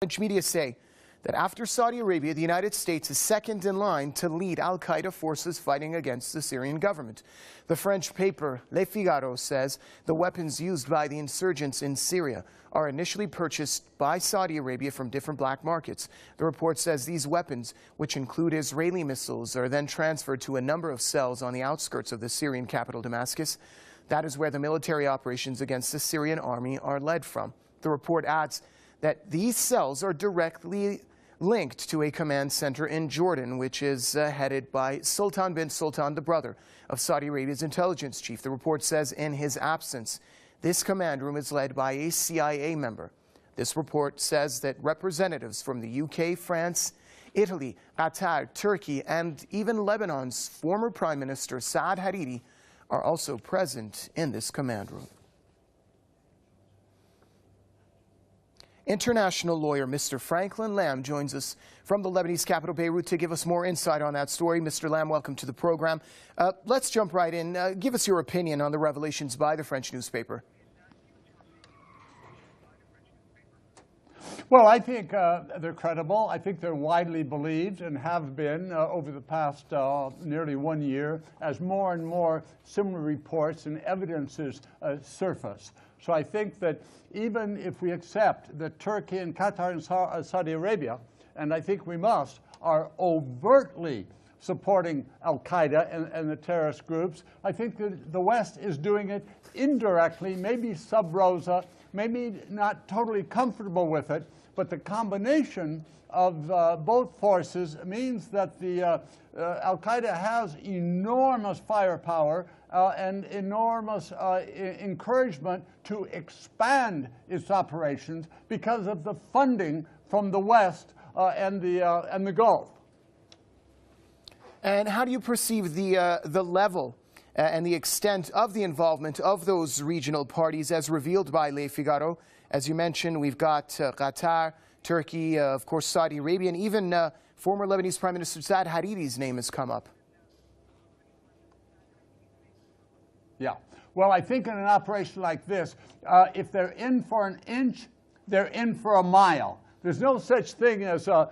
French media say that after Saudi Arabia, the United States is second in line to lead al-Qaeda forces fighting against the Syrian government. The French paper Le Figaro says the weapons used by the insurgents in Syria are initially purchased by Saudi Arabia from different black markets. The report says these weapons, which include Israeli missiles, are then transferred to a number of cells on the outskirts of the Syrian capital, Damascus. That is where the military operations against the Syrian army are led from. The report adds that these cells are directly linked to a command center in Jordan, which is headed by Sultan bin Sultan, the brother of Saudi Arabia's intelligence chief. The report says in his absence, this command room is led by a CIA member. This report says that representatives from the UK, France, Italy, Qatar, Turkey, and even Lebanon's former Prime Minister Saad Hariri are also present in this command room. International lawyer Mr. Franklin Lamb joins us from the Lebanese capital, Beirut, to give us more insight on that story. Mr. Lamb, welcome to the program. Let's jump right in. Give us your opinion on the revelations by the French newspaper. Well, I think they're credible. I think they're widely believed and have been over the past nearly 1 year as more and more similar reports and evidences surface. So I think that even if we accept that Turkey and Qatar and Saudi Arabia, and I think we must, are overtly supporting al-Qaeda and the terrorist groups, I think that the West is doing it indirectly, maybe sub-rosa, maybe not totally comfortable with it, but the combination of both forces means that the al-Qaeda has enormous firepower and enormous encouragement to expand its operations because of the funding from the West and the Gulf. And how do you perceive the level and the extent of the involvement of those regional parties as revealed by Le Figaro? As you mentioned, we've got Qatar, Turkey, of course, Saudi Arabia, and even former Lebanese Prime Minister Saad Hariri's name has come up. Yeah. Well, I think in an operation like this, if they're in for an inch, they're in for a mile. There's no such thing as a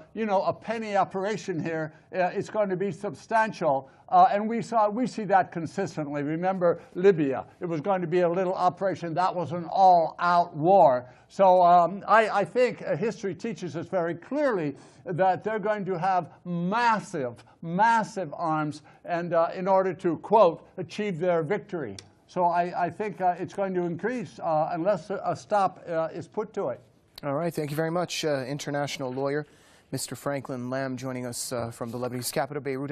penny operation here. It's going to be substantial, and we see that consistently. Remember Libya? It was going to be a little operation. That was an all-out war. So I think history teaches us very clearly that they're going to have massive, massive arms, and in order to, quote, achieve their victory. So I think it's going to increase unless a stop is put to it. All right, thank you very much, international lawyer Mr. Franklin Lamb, joining us from the Lebanese capital, Beirut.